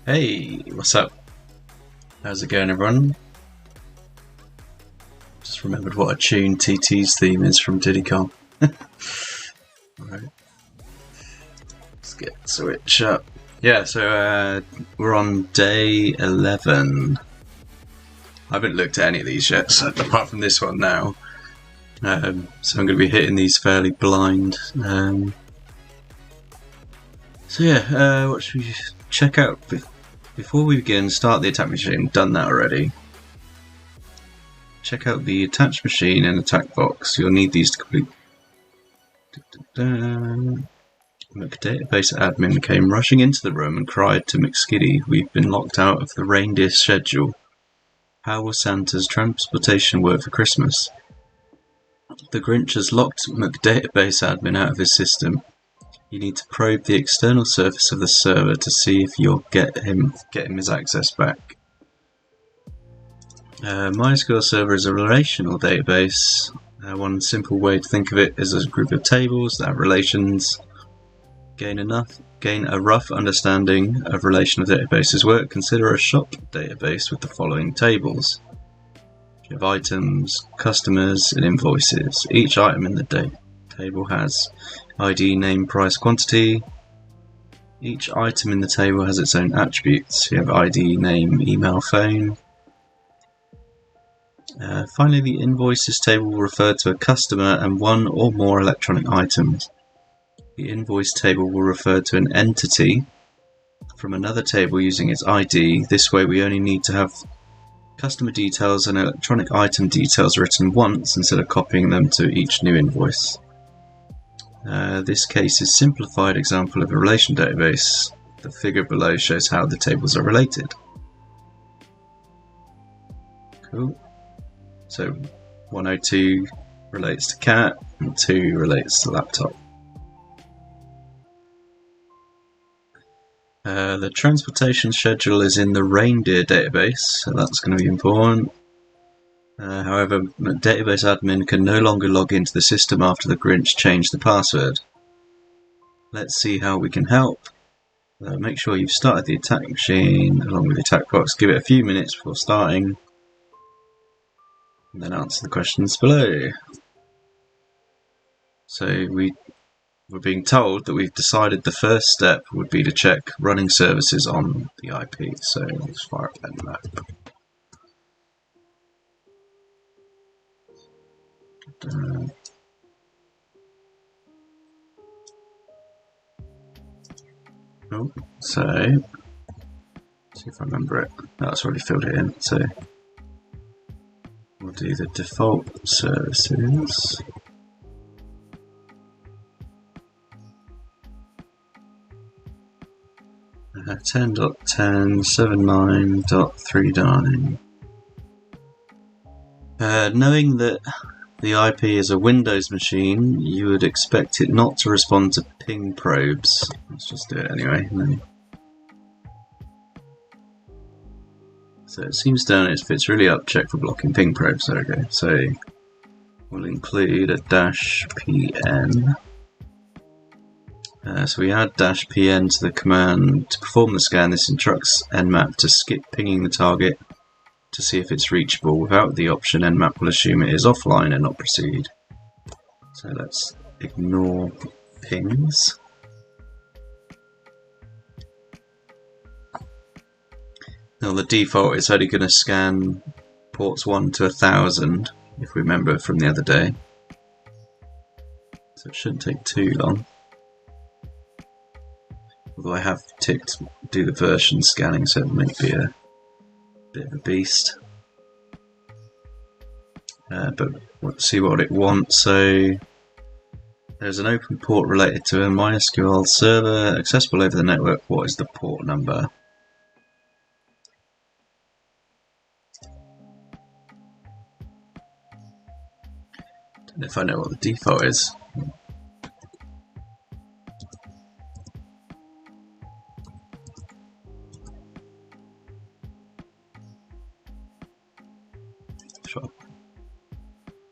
Hey, what's up? How's it going, everyone? Just remembered what a tune TT's theme is from Diddy Kong. Alright. Let's get switch up. Yeah, so we're on day 11. I haven't looked at any of these yet, so apart from this one now. So I'm going to be hitting these fairly blind. So yeah, what should we check out? Before we begin, start the attack machine. Done that already. Check out the attached machine and attack box. You'll need these to complete. Database admin came rushing into the room and cried to McSkiddy, "We've been locked out of the Reindeer schedule. How will Santa's transportation work for Christmas? The Grinch has locked McDatabase admin out of his system. You need to probe the external surface of the server to see if you'll get him his access back." MySQL server is a relational database. One simple way to think of it is as a group of tables that have relations. Gain a rough understanding of relational databases work. Consider a shop database with the following tables. You have items, customers, and invoices. Each item in the table has ID, name, price, quantity. Each item in the table has its own attributes. You have ID, name, email, phone. Finally, the invoices table will refer to a customer and one or more electronic items. The invoice table will refer to an entity from another table using its ID. This way we only need to have customer details and electronic item details written once instead of copying them to each new invoice. This case is a simplified example of a relation database. The figure below shows how the tables are related. Cool. So 102 relates to cat and 2 relates to laptop. The transportation schedule is in the Reindeer database, so that's going to be important. However, database admin can no longer log into the system after the Grinch changed the password. Let's see how we can help. Make sure you've started the attack machine along with the attack box. Give it a few minutes before starting, and then answer the questions below. So we're being told that we've decided the first step would be to check running services on the IP. So let's fire up that map. So see if I remember it. That's already filled it in. So we'll do the default services. Uh, 10.10.79.39. Knowing that the IP is a Windows machine, you would expect it not to respond to ping probes. Let's just do it anyway. So it seems done. If it's really up, check for blocking ping probes. There we go. So we'll include a -pn. So we add -pn to the command to perform the scan. This instructs Nmap to skip pinging the target to see if it's reachable. Without the option, Nmap will assume it is offline and not proceed. So let's ignore pings. Now the default is only going to scan ports 1 to 1000, if we remember from the other day. So it shouldn't take too long. Although I have ticked do the version scanning, so it might be a bit of a beast. But we'll see what it wants. So there's an open port related to a MySQL server accessible over the network. What is the port number? Don't know if I know what the default is.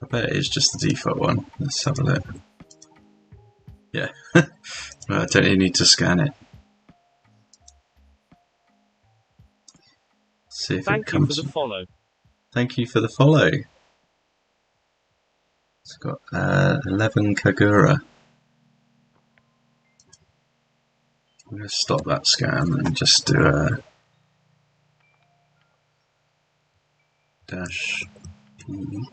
I bet it is just the default one. Let's have a look. Yeah, I don't even need to scan it. See if it Thank you comes. for the follow. Thank you for the follow. It's got 11 Kagura. I'm going to stop that scam and just do a dash p,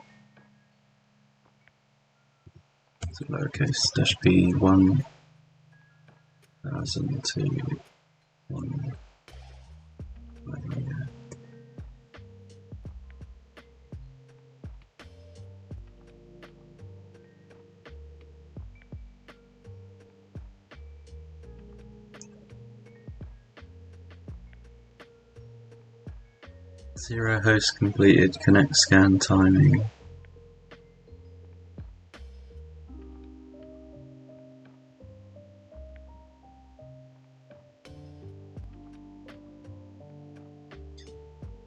so lowercase dash p 1000 to 1. Zero host completed. Connect scan timing.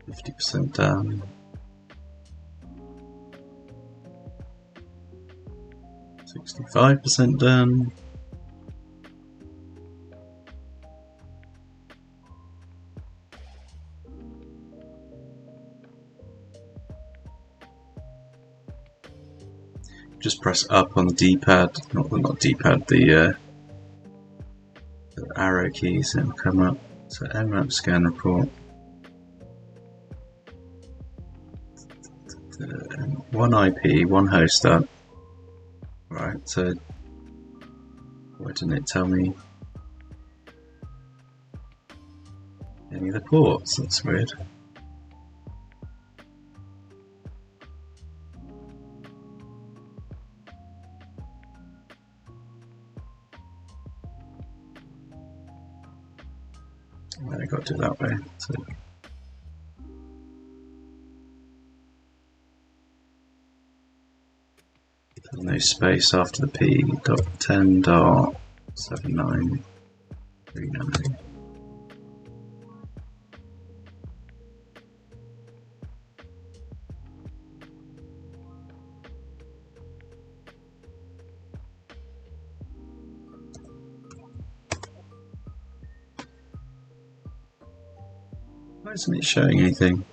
%, done. 65% done. Just press up on the D-pad, not D-pad, the arrow keys, and come up. So nmap scan report. One IP, one host up. Right, so why didn't it tell me any of the ports? That's weird. Then I got to do it that way. So there's no space after the P. .10.7939. Why isn't it showing anything?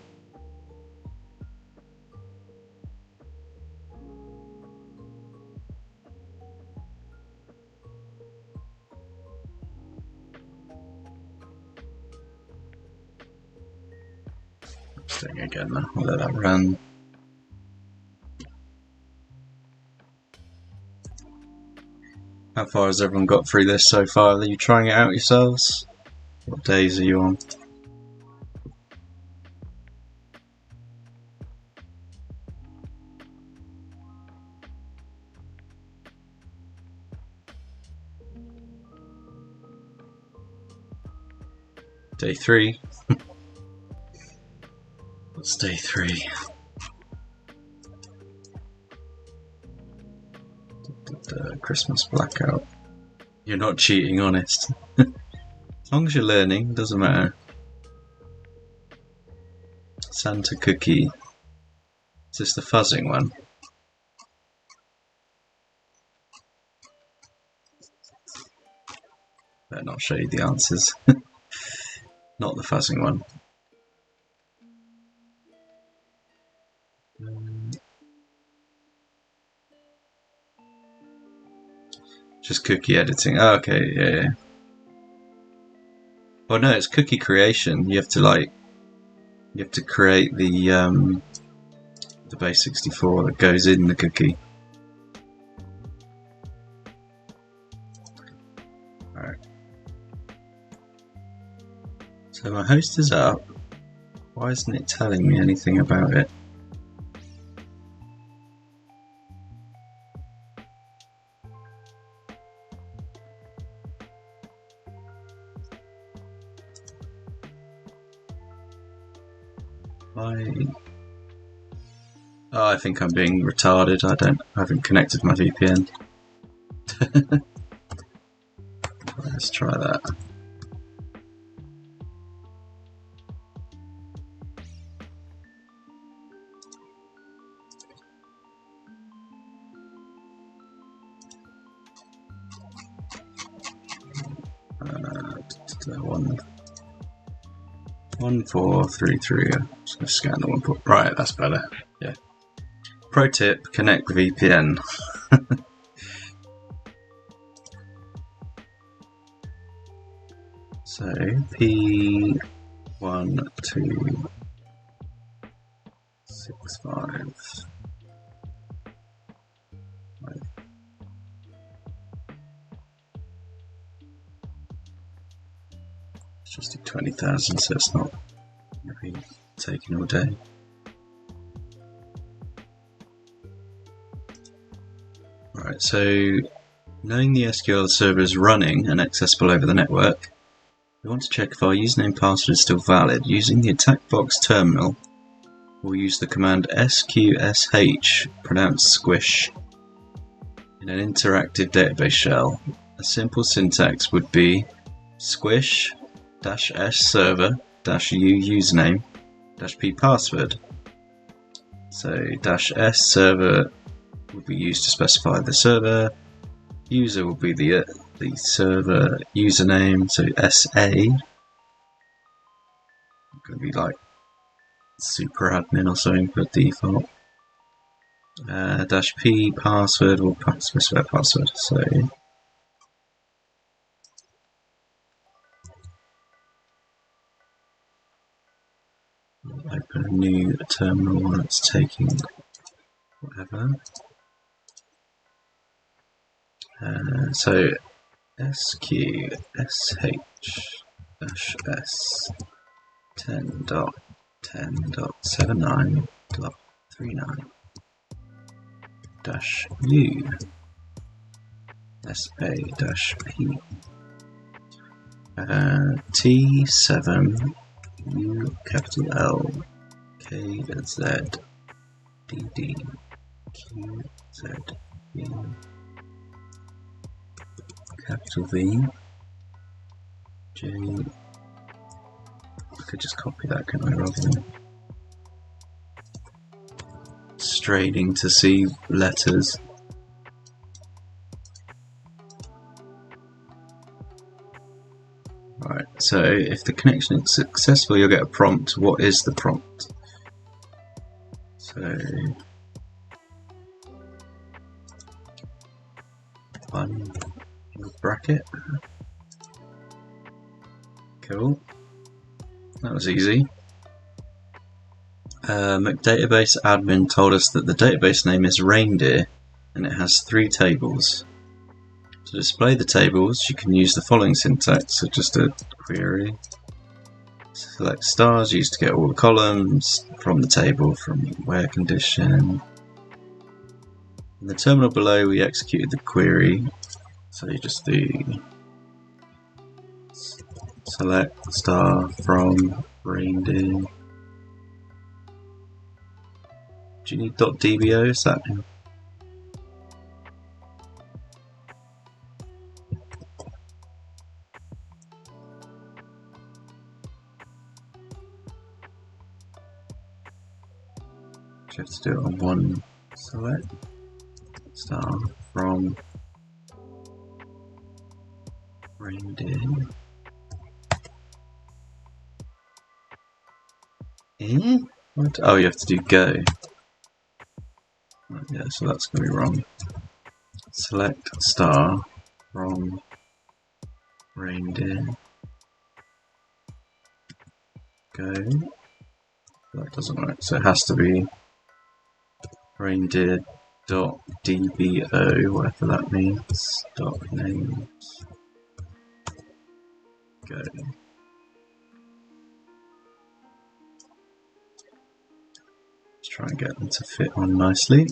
Doing it again now. I'll let that run. How far has everyone got through this so far? Are you trying it out yourselves? What days are you on? Day 3. What's day 3? Christmas blackout. You're not cheating, honest. As long as you're learning, doesn't matter. Santa cookie. Is this the fuzzing one? Better not show you the answers. Not the fuzzing one. Just cookie editing. Oh, okay, yeah. Oh no, it's cookie creation. You have to create the base 64 that goes in the cookie. Alright. So my host is up. Why isn't it telling me anything about it? Oh, I think I'm being retarded. I haven't connected my VPN. Let's try that. 1433. I'm just going to scan the 1 port. Right, that's better. Yeah. Pro tip: connect the VPN. So P1265. Just do 20,000, so it's not going to be taking all day. Right, so knowing the SQL server is running and accessible over the network, we want to check if our username and password is still valid. Using the attack box terminal, we'll use the command sqsh, pronounced squish, in an interactive database shell. A simple syntax would be squish -s server -u username -p password. So -s server will be used to specify the server, user will be the server username, so SA, going to be like super admin or something for default. -p password will specify password. So open a new terminal that's taking whatever. So sqsh-s 10.10.79.39-u sa-p T7 U capital L K Z D D Q Z B capital V J. I could just copy that, can I, rather than straining to see letters. Right, so if the connection is successful, you'll get a prompt. What is the prompt? So one bracket. Cool. That was easy. Database admin told us that the database name is Reindeer and it has 3 tables. To display the tables, you can use the following syntax, so just a query. Select stars used to get all the columns from the table from where condition. In the terminal below, we executed the query, so you just do select star from Reindeer. Do you need .dbo? Is that? You have to do it on one select star from Reindeer. What? Oh, you have to do go. Yeah, so that's going to be wrong. Select star from Reindeer. Go. That doesn't work, so it has to be reindeer.dbo, whatever that means. .names. Go. Let's try and get them to fit on nicely.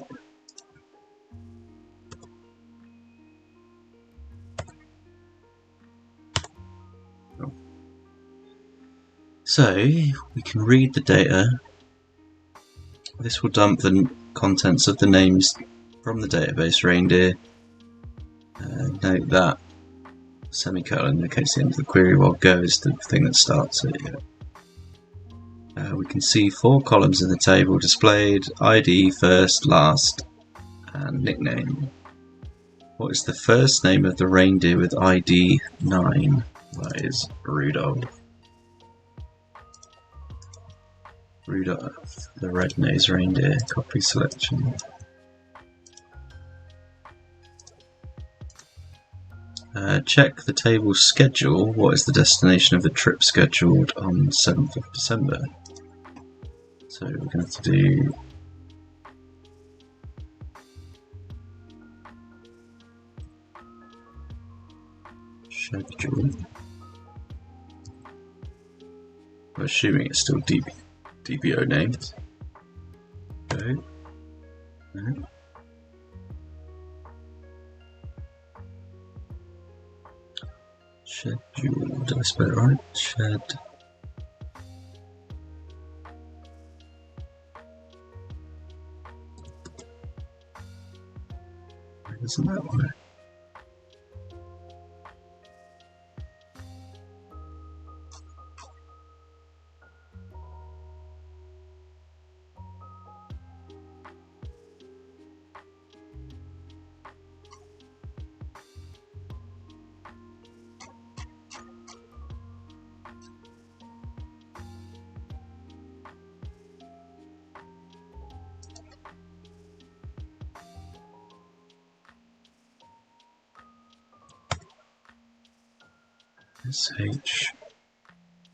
Cool. So we can read the data. This will dump the contents of the names from the database Reindeer. Note that semicolon indicates the end of the query, while go is the thing that starts it. We can see 4 columns in the table displayed: ID, first, last, and nickname. What is the first name of the reindeer with ID 9? That is Rudolph. Rudolph the Red-Nosed Reindeer, copy selection. Check the table schedule. What is the destination of the trip scheduled on 7th of December? So we're going to have to do schedule. I'm assuming it's still DBO names. Okay. No. Schedule, did I spell it right? Isn't that one?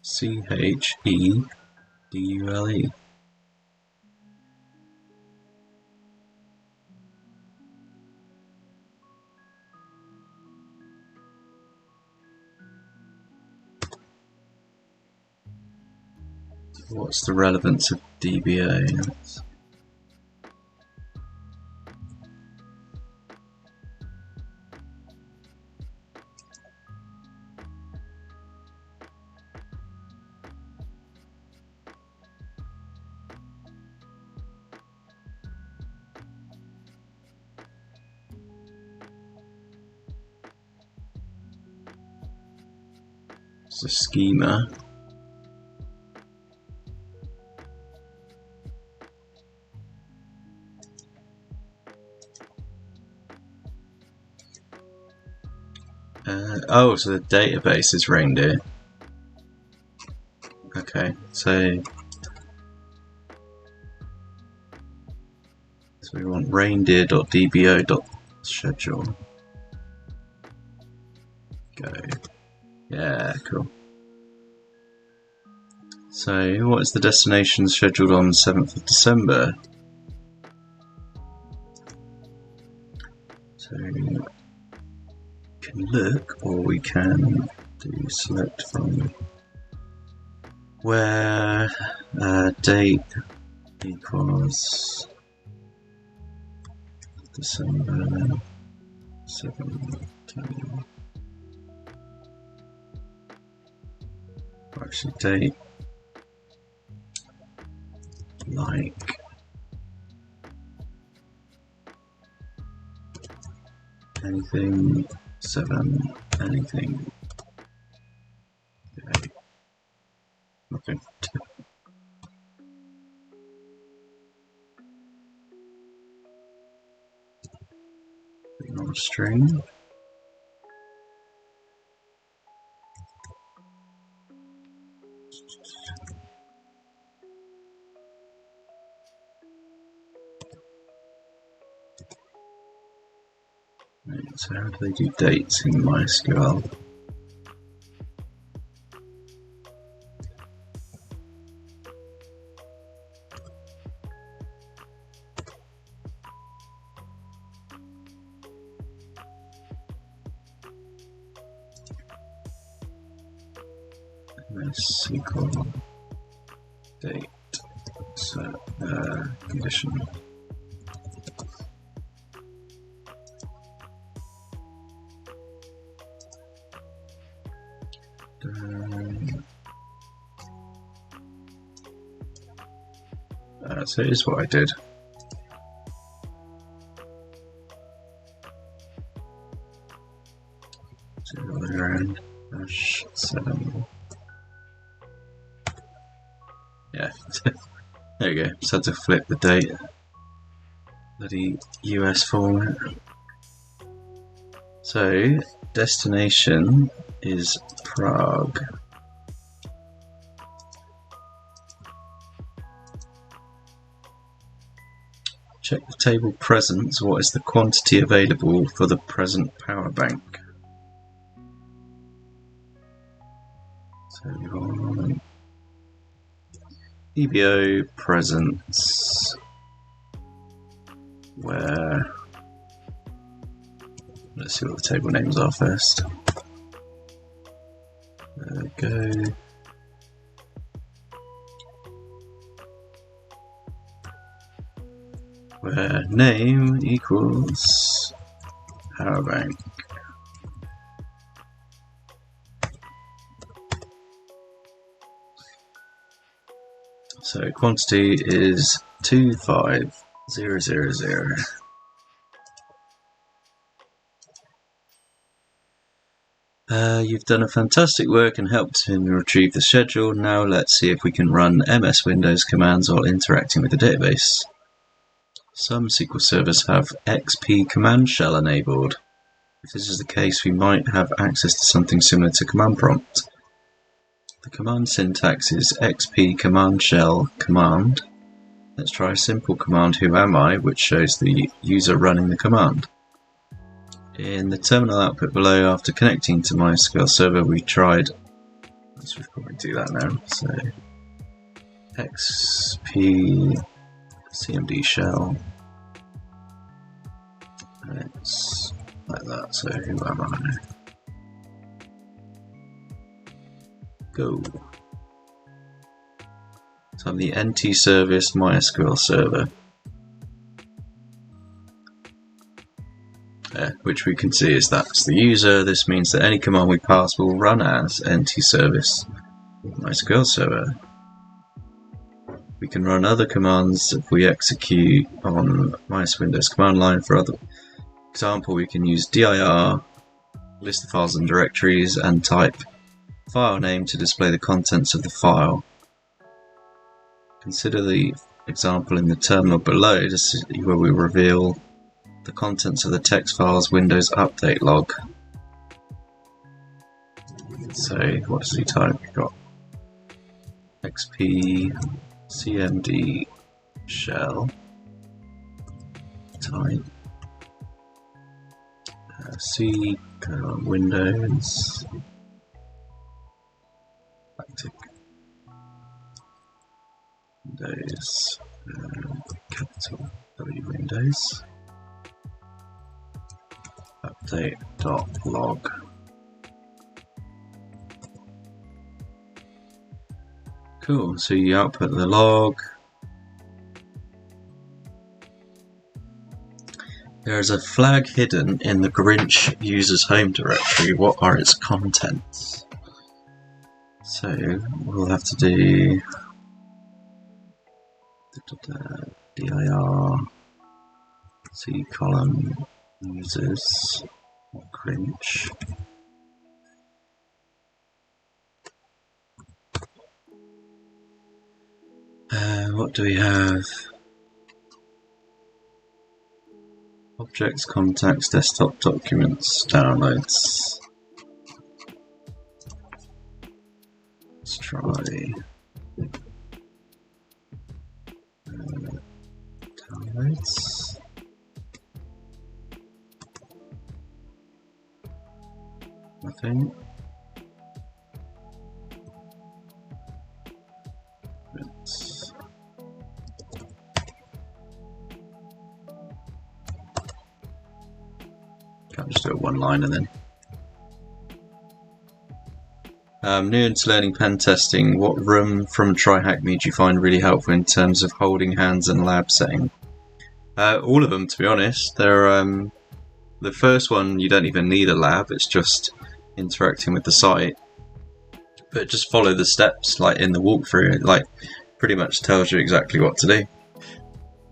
SHCHEDULE. What's the relevance of DBA? It's a schema. Oh, so the database is Reindeer. Okay, so we want reindeer.dbo.schedule. Go. Yeah, cool. So, what is the destination scheduled on 7th of December? So, we can look, or we can do select from where date equals December 17. Actually, date like anything 7, anything 8. Nothing. On a string. Right, so how do they do dates in MySQL? MySQL date condition. So here's what I did. So around -7. Yeah, there you go. Just had to flip the date. Bloody US format. So destination is Prague. Check the table present. What is the quantity available for the present power bank? So on EBO presents where. Let's see what the table names are first. There we go. Where name equals power bank. So quantity is 25000. You've done a fantastic work and helped him retrieve the schedule. Now let's see if we can run MS Windows commands while interacting with the database. Some SQL servers have XP command shell enabled. If this is the case, we might have access to something similar to command prompt. The command syntax is XP command shell command. Let's try a simple command who am I, which shows the user running the command. In the terminal output below, after connecting to MySQL server, we tried. Let's probably do that now. So XP CMD shell. And it's like that. So who am I? Go. So I'm the NT service MySQL server. Which we can see is that's the user. This means that any command we pass will run as NT service MySQL server. We can run other commands if we execute on MySQL Windows command line. For other example, we can use dir, list the files and directories, and type file name to display the contents of the file. Consider the example in the terminal below to see where we reveal the contents of the text file's Windows update log. So what does he type? We've got XP CMD shell type C Windows Active Windows capital W Windows update.log. Cool, so you output the log. There is a flag hidden in the Grinch user's home directory. What are its contents? So we'll have to do dir C column users Grinch. What do we have? Objects, contacts, desktop documents, downloads. Let's try downloads. Nothing. Can't just do a one-liner then. New into learning pen testing. What room from TryHackMe do you find really helpful in terms of holding hands and lab setting? All of them, to be honest. They're the first one you don't even need a lab. It's just interacting with the site. But just follow the steps like in the walkthrough. It like pretty much tells you exactly what to do.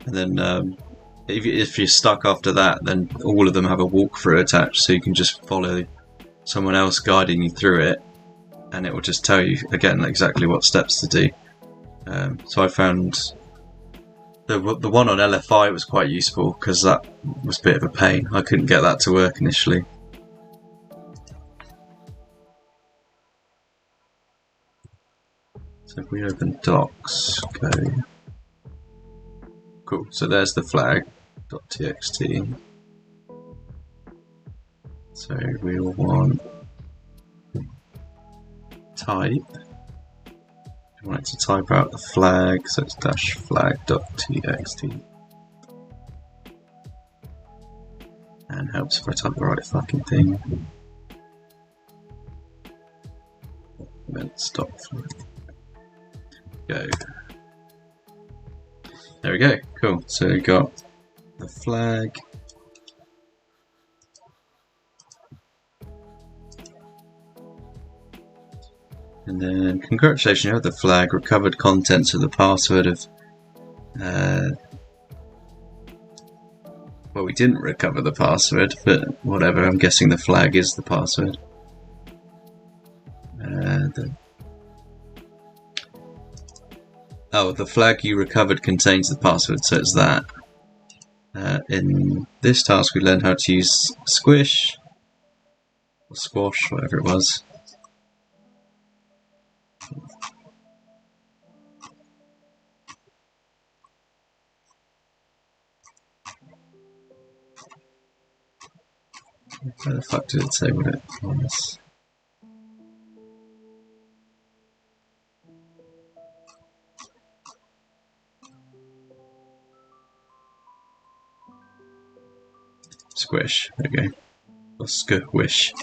And then if you're stuck after that, then all of them have a walkthrough attached, so you can just follow someone else guiding you through it, and it will just tell you again exactly what steps to do. So I found the one on LFI was quite useful because that was a bit of a pain. I couldn't get that to work initially. So if we open docs, go Cool. So there's the flag.txt. So we'll want type. We want it to type out the flag, so it's dash flag.txt. And helps if I type the right fucking thing. Then stop. Go. There we go. Cool. So we got the flag. And then, congratulations, you have the flag, recovered contents of the password of... well, we didn't recover the password, but whatever, I'm guessing the flag is the password. The flag you recovered contains the password, so it's that. In this task we learned how to use squish, or squash, whatever it was. Where the fuck did it say what it was? Squish, there we go. Or squish.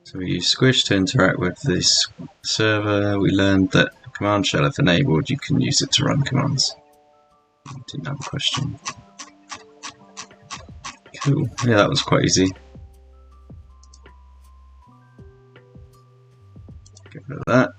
So we use squish to interact with this server. We learned that command shell, if enabled, you can use it to run commands. Didn't have a question. Cool. Yeah, that was quite easy. Get rid of that.